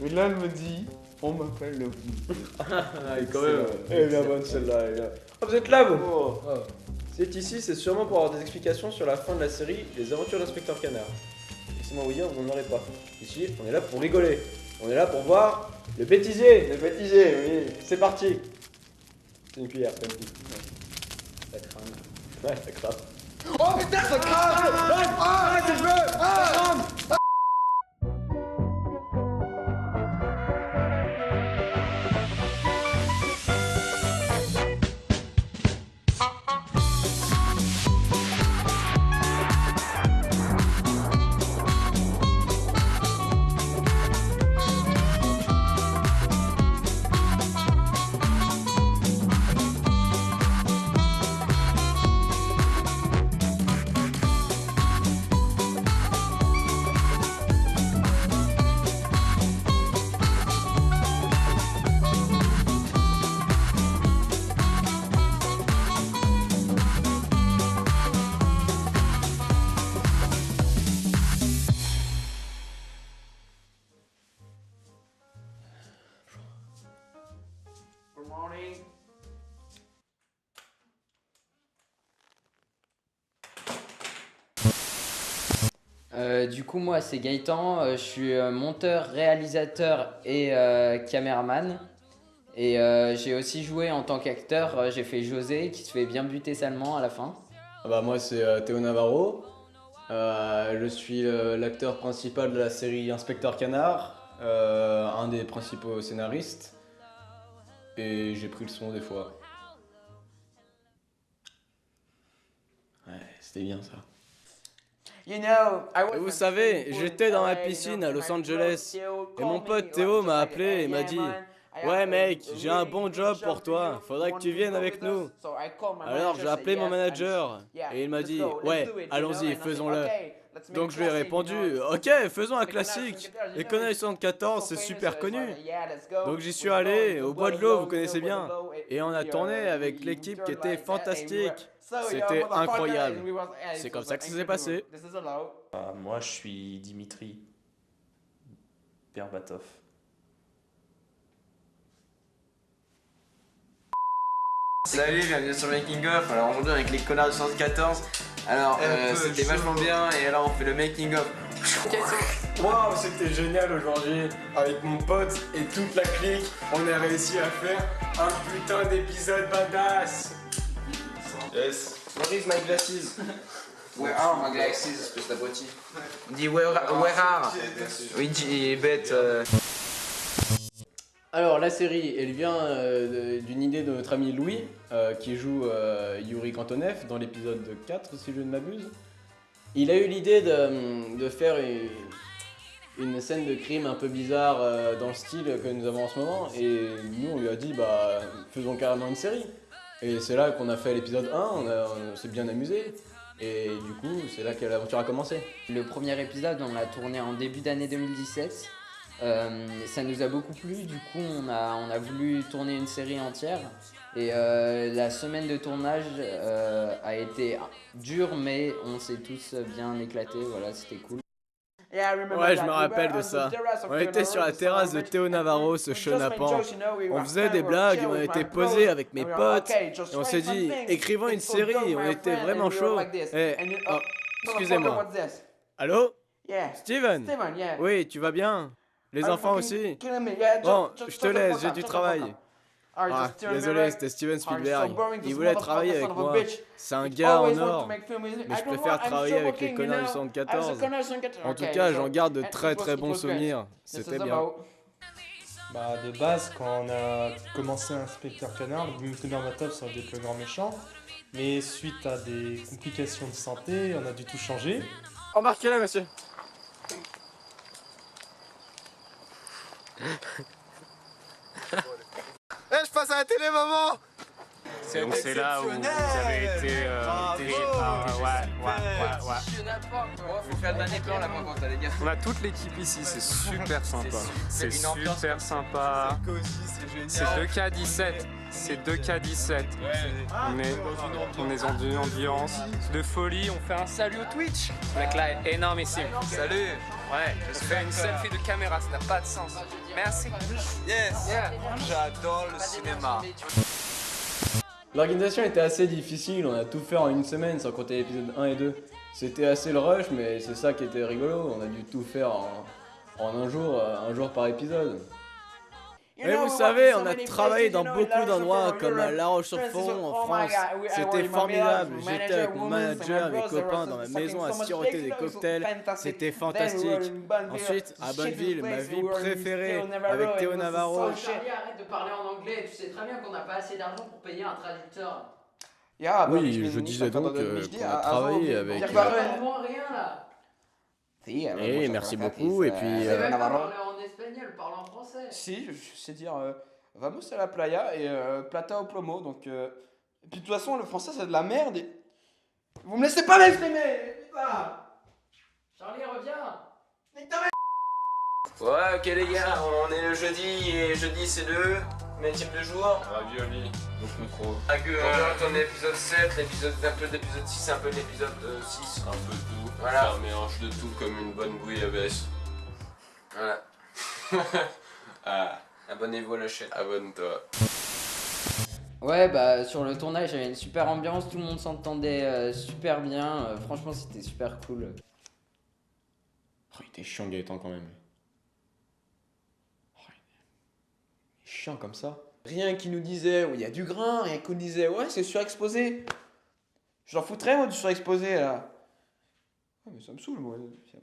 Mais là, elle me dit, on m'appelle le Ah, quand même. Elle est bien bonne celle-là. Ah, vous êtes là, vous Oh. C'est ici, c'est sûrement pour avoir des explications sur la fin de la série Les Aventures d'inspecteur Canard. Laissez-moi vous dire, vous n'en aurez pas. Ici, on est là pour rigoler. On est là pour voir le bêtisier. Le bêtisier, oui. C'est parti. C'est une cuillère, c'est pas une cuillère. Ça crame. Ouais, ça crame. Oh putain, ça crame! Ah, c'est le feu! Ça crame! Good morning. Du coup, moi, c'est Gaëtan. Je suis monteur, réalisateur et caméraman. Et j'ai aussi joué en tant qu'acteur. J'ai fait José qui se fait bien buter salement à la fin. Ah bah moi c'est Théo Navarro. Je suis l'acteur principal de la série Inspecteur Canard, un des principaux scénaristes. Et j'ai pris le son des fois. Ouais, c'était bien ça. You know, I was Vous savez, j'étais dans la piscine à Los Angeles et mon pote Théo m'a appelé et m'a dit « Ouais mec, j'ai un bon job pour toi, faudrait que tu viennes avec nous. » Alors j'ai appelé mon manager et il m'a dit « Ouais, allons-y, faisons-le. » Donc je lui ai répondu « Ok, faisons un classique, École 74, c'est super connu. » Donc j'y suis allé, au Bois de l'Eau, vous connaissez bien. Et on a tourné avec l'équipe qui était fantastique. C'était incroyable. C'est comme ça que ça s'est passé. Moi, je suis Dimitri Berbatov. Salut, bienvenue sur Making of. Alors aujourd'hui avec les connards du 114. Alors c'était vachement bien et alors on fait le Making of. Waouh, c'était génial aujourd'hui. Avec mon pote et toute la clique, on a réussi à faire un putain d'épisode badass. Yes. Where is my glasses? Where are my glasses? Espèce d'abruti. On dit where are? Oui, bête. Alors la série, elle vient d'une idée de notre ami Louis, qui joue Yuri Kantonev dans l'épisode 4 si je ne m'abuse. Il a eu l'idée de faire une scène de crime un peu bizarre dans le style que nous avons en ce moment, et nous on lui a dit bah faisons carrément une série. Et c'est là qu'on a fait l'épisode 1, on s'est bien amusé. Et du coup, c'est là que l'aventure a commencé. Le premier épisode, on l'a tourné en début d'année 2017. Ça nous a beaucoup plu, du coup on a voulu tourner une série entière et la semaine de tournage a été dure mais on s'est tous bien éclatés, voilà, c'était cool. Ouais, je me rappelle de ça. On était sur la terrasse de Théo Navarro, ce chenapan. On faisait des blagues et on était posés avec mes potes. Et on s'est dit, écrivons une série, on était vraiment chaud. Oh, excusez-moi. Allô? Steven? Oui, tu vas bien? Les enfants aussi? Bon, je te laisse, j'ai du travail. Ah, désolé, c'était Steven Spielberg. Il voulait travailler avec moi. C'est un gars en or. Mais je préfère travailler avec les connards du 74. En tout cas, j'en garde de très très bons souvenirs. C'était bien. Bah de base, quand on a commencé Inspecteur Canard, Dimitri Berbatov serait le plus grand méchant. Mais suite à des complications de santé, on a dû tout changer. Embarquez-le, monsieur. Je passe à la télé, maman! Donc c'est là où vous avez été Je vais faire le dernier plan là pour quand les gars. On a toute l'équipe ici, c'est super sympa. C'est super sympa. C'est 2K17. C'est 2K17. On est dans une ambiance de folie. On fait un salut au Twitch. Le mec là est énormissime. Salut. Ouais, je fais une selfie de caméra, ça n'a pas de sens. Merci. Yes. J'adore le cinéma. L'organisation était assez difficile, on a tout fait en une semaine sans compter l'épisode 1 et 2. C'était assez le rush, mais c'est ça qui était rigolo, on a dû tout faire en un jour par épisode. Et vous savez, on a travaillé dans beaucoup d'endroits comme à La Roche-sur-Fonds en France. C'était formidable. J'étais avec mon manager, mes copains dans ma maison à siroter des cocktails. C'était fantastique. Ensuite, à Bonneville, ma ville préférée avec Théo Navarro. Charlie, arrête de parler en anglais. Tu sais très bien qu'on n'a pas assez d'argent pour payer un traducteur. Oui, je disais donc qu'on a travaillé avec... Vraiment rien là. Et merci beaucoup, et puis... Parler en espagnol, parle en français. Si, je sais dire vamos a la playa et plata au plomo. Donc, et puis de toute façon, le français c'est de la merde. Et... Vous me laissez pas m'exprimer. Charlie, reviens. Ouais, ok les gars, on est le jeudi et jeudi c'est le métier de jour. Ravioli, donc micro. On est l'épisode 7, un peu d'épisode 6, un peu de l'épisode 6. Un peu de tout, Voilà. faire un mélange de tout comme une bonne bouillabaisse. Voilà. Ah, Abonnez-vous à la chaîne. abonne-toi. Ouais, bah sur le tournage, il y avait une super ambiance, tout le monde s'entendait super bien. Franchement, c'était super cool. Oh, il était chiant Gaëtan quand même. Oh, il est chiant comme ça. Rien qui nous disait, il y a du grain, rien qui nous disait, ouais, c'est surexposé. J'en foutrais, moi, du surexposé, là. Ouais, mais ça me saoule, moi.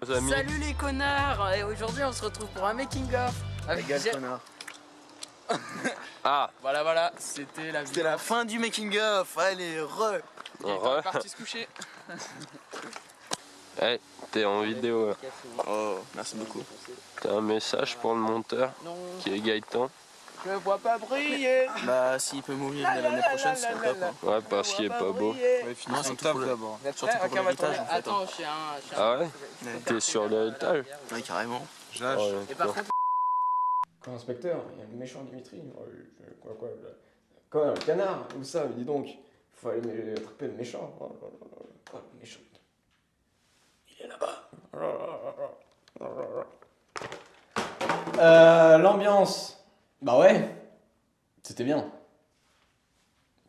Salut les connards. Et aujourd'hui, on se retrouve pour un making-of. Avec connard. Ah, Voilà, c'était la fin du making-of. Allez, re. Il est parti se coucher. hey, t'es en vidéo là. Oh, merci beaucoup. T'as un message pour le monteur Non, qui est Gaëtan. je me vois pas briller. Bah, s'il peut mourir dès l'année prochaine, c'est top. Hein. Ouais, parce qu'il est pas beau. Ouais, finalement, c'est top d'abord. Surtout pour l'héritage, en fait. Attends, je suis un... Ah ouais? T'es sur l'héritage? Ouais, carrément. Oh, Et par contre, Quoi, inspecteur, il y a le méchant Dimitri. Quoi, un canard? Où ça? Mais dis donc, il faut aller attraper le méchant. Oh là là là. Quoi, le méchant? Il est là-bas. L'ambiance. Bah ouais, c'était bien.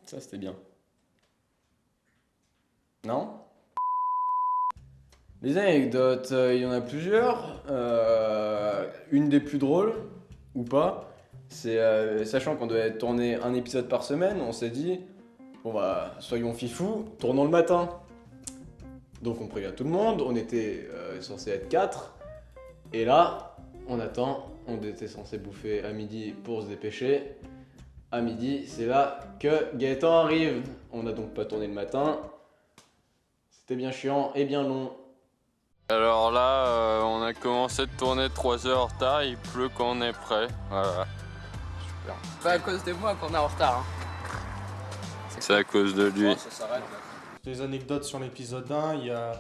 Ça, c'était bien. Non? Les anecdotes, il y en a plusieurs. Une des plus drôles, ou pas, c'est sachant qu'on devait tourner un épisode par semaine, on s'est dit, bon bah, soyons fifous, tournons le matin. Donc on prévient tout le monde, on était censé être 4, et là, on attend, on était censé bouffer à midi pour se dépêcher. À midi, c'est là que Gaëtan arrive. On n'a donc pas tourné le matin. C'était bien chiant et bien long. Alors là, on a commencé de tourner 3 heures en retard, il pleut quand on est prêt. Voilà. c'est pas à cause de moi qu'on est en retard. Hein. C'est à cause de lui. Ça s'arrête là. Des anecdotes sur l'épisode 1, il y a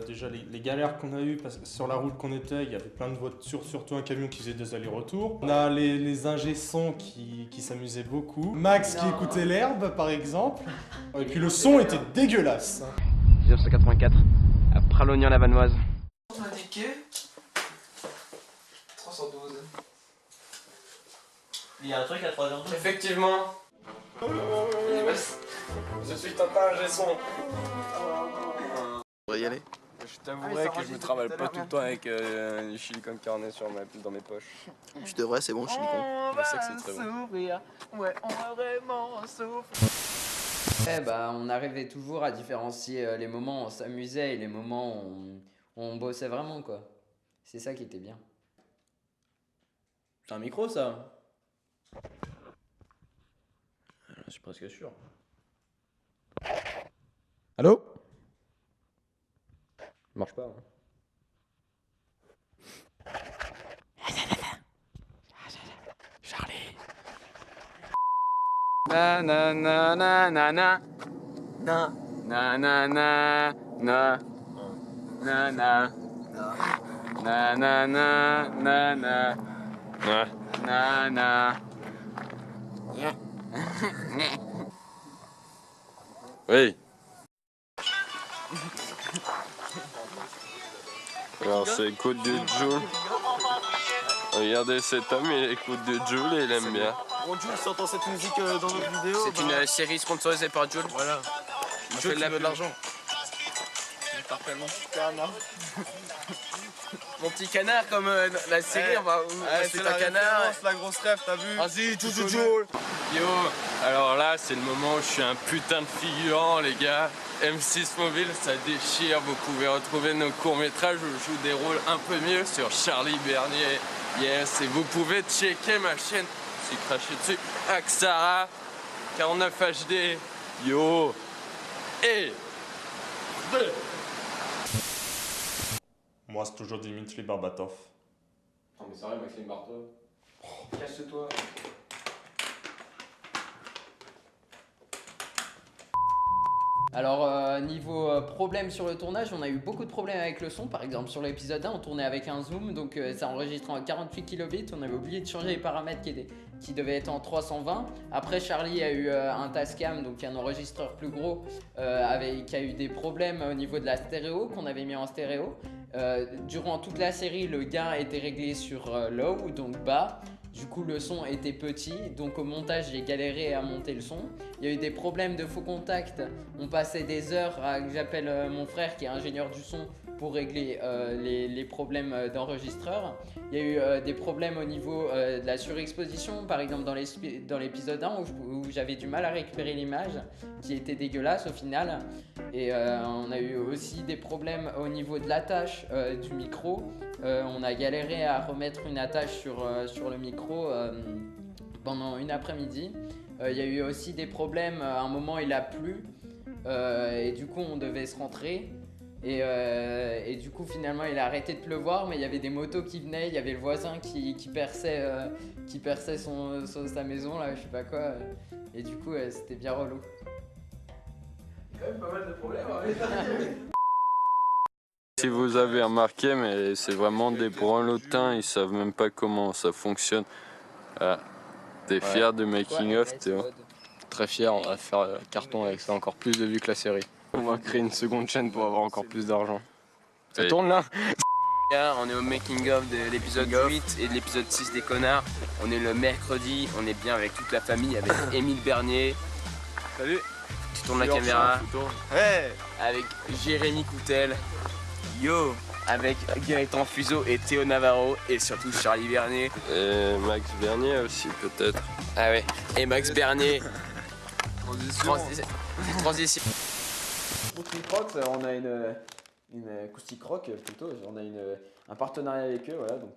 déjà les galères qu'on a eues parce que sur la route qu'on était, il y avait plein de voitures, surtout un camion qui faisait des allers-retours. On a les ingé sons qui s'amusaient beaucoup. Max qui écoutait l'herbe par exemple. Et puis le son était dégueulasse. 1984, à Pralognan-la-Vanoise. Indiqué 312. Il y a un truc à 3h12. Effectivement. Je suis Tintin, j'ai son. On va y aller. Je t'avouerai que je me travaille pas tout le temps avec du chili con carne dans mes poches. Tu devrais, c'est bon, je suis con. Je sais que c'est très bon. Ouais, on va vraiment souffrir. Ouais, bah, on arrivait toujours à différencier les moments où on s'amusait et les moments où on bossait vraiment, quoi. C'est ça qui était bien. C'est un micro, ça? Je suis presque sûr. Allô? Marche pas. Hein. Charlie. Na na na na na na. Na na na na na. Na na. Na na na na na. Na na. Oui. Alors c'est écoute du Joule. Regardez cet homme, il écoute du Joule et il aime bien. Bon, Jules, si t'entends cette musique dans notre vidéo, C'est une série sponsorisée par Jules. voilà. Jules, Tu veux de l'argent. Mon petit canard, comme la série, c'est un canard. C'est la grosse rêve, t'as vu? Vas-y, Jules. Yo, alors là c'est le moment où je suis un putain de figurant les gars. M6 Mobile, ça déchire, vous pouvez retrouver nos courts-métrages où je joue des rôles un peu mieux sur Charlie Bernier. Yes, et vous pouvez checker ma chaîne, si craché dessus, Axara, 49 HD. Yo, et... Moi, c'est toujours Dimitri Berbatov. Non mais sérieux, Maxime Bartov. Casse-toi. Alors niveau problème sur le tournage, on a eu beaucoup de problèmes avec le son. Par exemple sur l'épisode 1 on tournait avec un zoom, donc ça enregistrait en 48 kilobits. On avait oublié de changer les paramètres qui devaient être en 320. Après Charlie a eu un Tascam, donc un enregistreur plus gros qui a eu des problèmes au niveau de la stéréo, qu'on avait mis en stéréo. Durant toute la série le gain était réglé sur low, donc bas. Du coup le son était petit, donc au montage j'ai galéré à monter le son. Il y a eu des problèmes de faux contact, on passait des heures j'appelle mon frère qui est ingénieur du son pour régler les problèmes d'enregistreur. Il y a eu des problèmes au niveau de la surexposition, par exemple dans l'épisode 1 où j'avais du mal à récupérer l'image qui était dégueulasse au final. Et on a eu aussi des problèmes au niveau de l'attache du micro. On a galéré à remettre une attache sur le micro pendant une après-midi. Il y a eu aussi des problèmes, à un moment il a plu et du coup on devait se rentrer. Et du coup finalement il a arrêté de pleuvoir, mais il y avait des motos qui venaient, il y avait le voisin qui perçait sa maison là, je sais pas quoi, et du coup c'était bien relou. Il y a quand même pas mal de problèmes avec Si vous avez remarqué, mais c'est vraiment des branlotins, ils savent même pas comment ça fonctionne. Ah, t'es fier du making of Théo? Très fier, on va faire carton avec ça, encore plus de vues que la série. On va créer une seconde chaîne pour avoir encore plus d'argent. Ça tourne là? On est au making of de l'épisode 8 et de l'épisode 6 des connards. On est le mercredi, on est bien avec toute la famille, avec Émile Bernier. Salut. Tu tournes la caméra. Ouais. Avec Jérémy Coutel. Yo. Avec Gaëtan Fuseau et Théo Navarro et surtout Charlie Bernier. Et Max Bernier aussi peut-être. Ah ouais. Et Max Bernier. Transition. Acoustic Rock, on a une Acoustic Rock plutôt, on a un partenariat avec eux, voilà, donc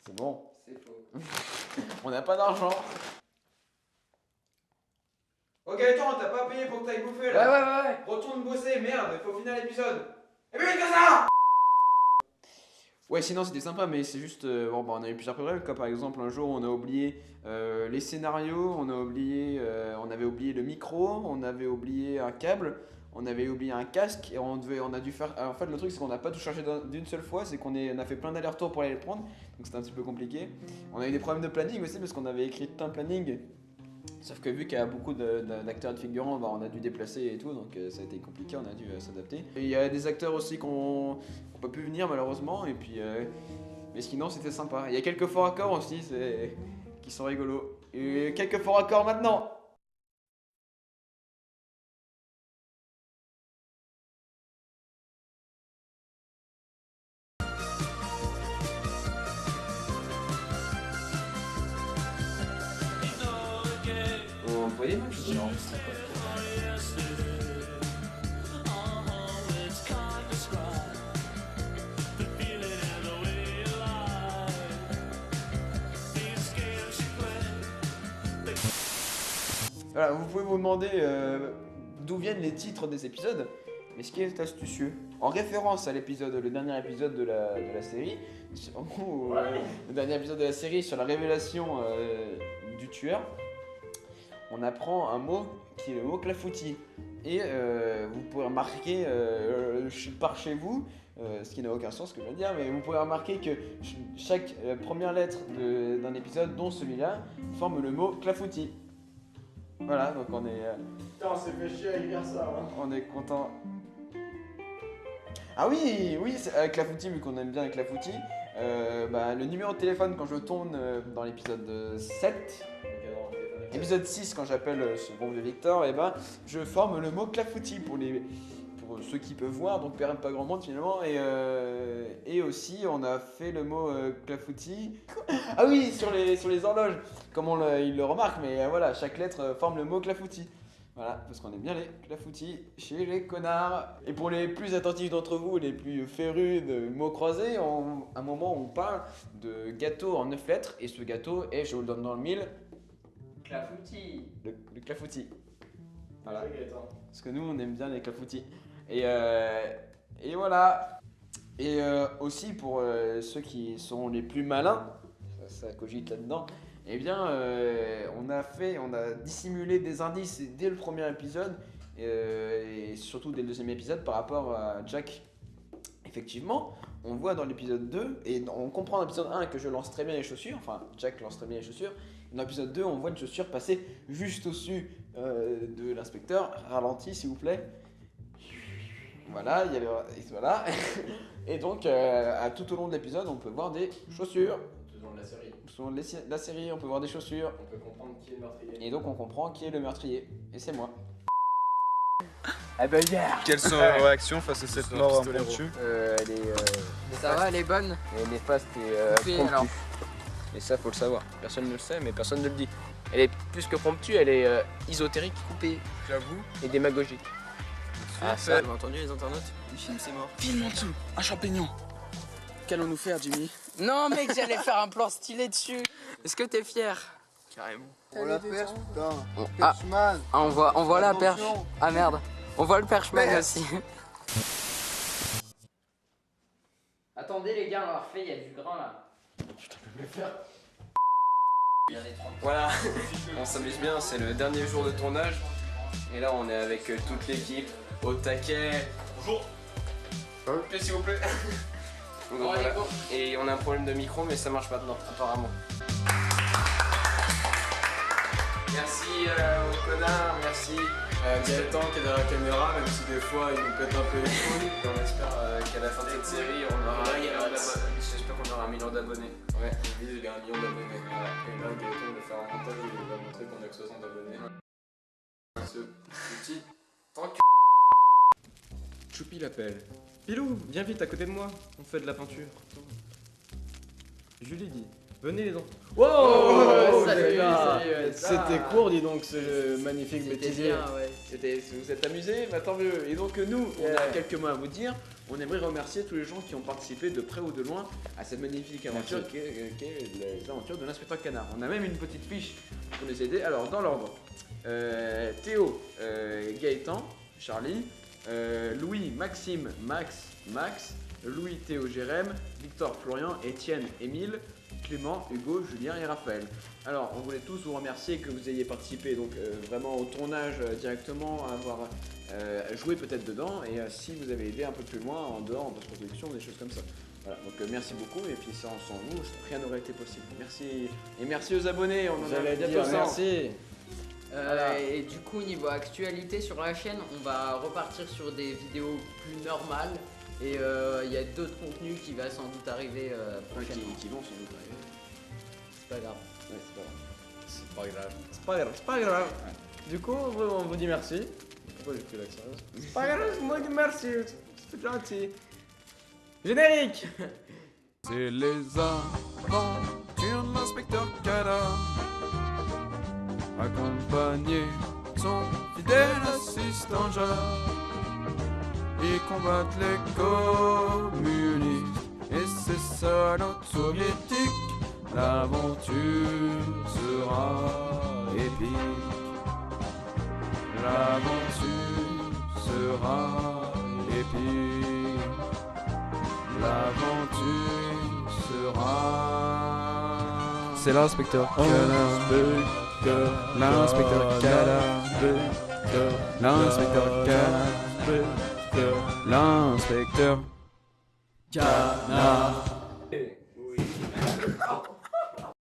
c'est bon. C'est faux. On n'a pas d'argent. Ok, attends, t'as pas payé pour que t'ailles bouffer là? Ouais. Retourne bosser, merde, il faut finir l'épisode. Et bien comme ça. Ouais, sinon c'était sympa, mais c'est juste, on a eu plusieurs problèmes, comme par exemple un jour on a oublié les scénarios, on avait oublié le micro, on avait oublié un câble, on avait oublié un casque, et on a dû faire, en fait le truc c'est qu'on n'a pas tout chargé d'une seule fois, c'est qu'on a fait plein d'allers-retours pour aller le prendre, donc c'était un petit peu compliqué. On a eu des problèmes de planning aussi, parce qu'on avait écrit tout un planning, sauf que vu qu'il y a beaucoup d'acteurs et de figurants, on a dû déplacer et tout, donc ça a été compliqué, on a dû s'adapter. Il y a des acteurs aussi qui n'ont pas pu venir malheureusement, et puis, mais sinon c'était sympa. Il y a quelques forts accords aussi qui sont rigolos. Et quelques forts accords maintenant. Vous voyez moi non. Voilà, vous pouvez vous demander d'où viennent les titres des épisodes, mais ce qui est astucieux, en référence à le dernier épisode de la série, le dernier épisode de la série sur la révélation du tueur, on apprend un mot qui est le mot clafoutis. Et vous pouvez remarquer par chez vous, ce qui n'a aucun sens ce que je viens de dire, mais vous pouvez remarquer que chaque première lettre d'un épisode, dont celui-là, forme le mot clafoutis. Voilà, donc on est... Putain, on s'est fait chier à écrire ça, hein. On est content. Ah oui, avec la footy, vu qu'on aime bien avec la footy, le numéro de téléphone quand je tourne dans l'épisode 7, épisode 6 quand j'appelle ce bon vieux Victor, et je forme le mot clafoutis pour ceux qui peuvent voir, donc pas grand monde finalement, et aussi on a fait le mot clafoutis. Ah oui, sur les horloges, comme il le remarque, mais voilà, chaque lettre forme le mot clafoutis. Voilà, parce qu'on aime bien les clafoutis chez les connards. Et pour les plus attentifs d'entre vous, les plus férus de mots croisés, à un moment on parle de gâteau en 9 lettres, et ce gâteau est, je vous le donne dans le mille, Clafoutis. Le clafoutis. Voilà. Parce que nous on aime bien les clafoutis. Et voilà. Et aussi pour ceux qui sont les plus malins, ça cogite là-dedans, eh bien on a dissimulé des indices dès le premier épisode et surtout dès le deuxième épisode par rapport à Jack. Effectivement, on voit dans l'épisode 2, et on comprend dans l'épisode 1 que je lance très bien les chaussures, enfin Jack lance très bien les chaussures. Dans l'épisode 2, on voit une chaussure passer juste au-dessus de l'inspecteur. Ralenti s'il vous plaît. Voilà, il y a voilà. Et donc, tout au long de l'épisode, on peut voir des chaussures. Tout au long de la série. Tout au long de la série, on peut voir des chaussures. On peut comprendre qui est le meurtrier. Et donc, on comprend qui est le meurtrier. Et c'est moi. Ah bah yeah. Quelles sont vos réactions face à cette mort impromptue? Elle est. Ça va, elle est bonne? Elle est néfaste et Oui, promptue. alors. Et ça, faut le savoir. Personne ne le sait, mais personne ne le dit. Elle est plus que promptue, elle est ésotérique, coupée. J'avoue. Et démagogique. Ah, ça, Fait. vous avez entendu les internautes? Le film, c'est mort. Filme en dessous, un champignon. Qu'allons-nous faire, Jimmy? Non, mec, j'allais faire un plan stylé dessus. Est-ce que t'es fier? Carrément. On la perche, putain. Ah. Perchman. Ah, on voit la perche. Attention. Ah merde. On voit le perchman aussi. Attendez les gars, on va refaire, il y a du grain là. Voilà, on s'amuse bien, c'est le dernier jour de tournage. Et là, on est avec toute l'équipe au taquet. Bonjour. S'il vous plaît. Donc, Bon, voilà. allez, go. Et on a un problème de micro, mais ça marche maintenant, apparemment. Merci au connard, merci Gaëtan qui est derrière la caméra, même si des fois il nous pète un peu les couilles. Et on espère qu'à la fin de cette série, on aura un million d'abonnés. J'espère qu'on aura 1 million d'abonnés. Ouais, lui il a 1 million d'abonnés. Voilà. Et là, Gaëtan va faire un montage et il va montrer qu'on a que 60 abonnés. Ce petit tant que. Choupi l'appelle. Pilou, viens vite à côté de moi, on fait de la peinture. Julie dit, venez les enfants. Wow, salut, C'était court, dis donc, ce magnifique C'était bêtisier. bien, ouais. Vous êtes amusés? Bah, tant mieux. Et donc nous, on a quelques mots à vous dire. On aimerait remercier tous les gens qui ont participé de près ou de loin à cette magnifique aventure qu'est les aventures de l'inspecteur Canard. On a même une petite fiche pour les aider. Alors dans l'ordre, Théo, Gaëtan, Charlie, Louis, Maxime, Max, Louis, Théo, Jérém, Victor, Florian, Étienne, Émile, Clément, Hugo, Julien et Raphaël. Alors, on voulait tous vous remercier que vous ayez participé donc vraiment au tournage directement, à avoir joué peut-être dedans, et si vous avez aidé un peu plus loin en dehors, en post-production, des choses comme ça. Voilà, donc merci beaucoup, et puis sans vous, rien n'aurait été possible. Merci, et merci aux abonnés, on en a bientôt 100. merci. Voilà. Et du coup, niveau actualité sur la chaîne, on va repartir sur des vidéos plus normales. Et il y a d'autres contenus qui va sans doute arriver prochainement. Qui vont sans doute arriver. C'est pas grave. Ouais, c'est pas grave. C'est pas grave. Du coup, on vous dit merci. Pourquoi j'ai pris l'accent? C'est pas grave, moi dis merci, c'est gentil. Générique. C'est les aventures de l'inspecteur Canard, accompagné de son fidèle assistant Jacques. Ils combattent les communistes et ces salauds soviétiques. L'aventure sera épique. L'aventure sera épique. L'aventure sera. C'est l'inspecteur Canard. L'inspecteur Canard. L'inspecteur Canard. L'inspecteur Canard. Oui.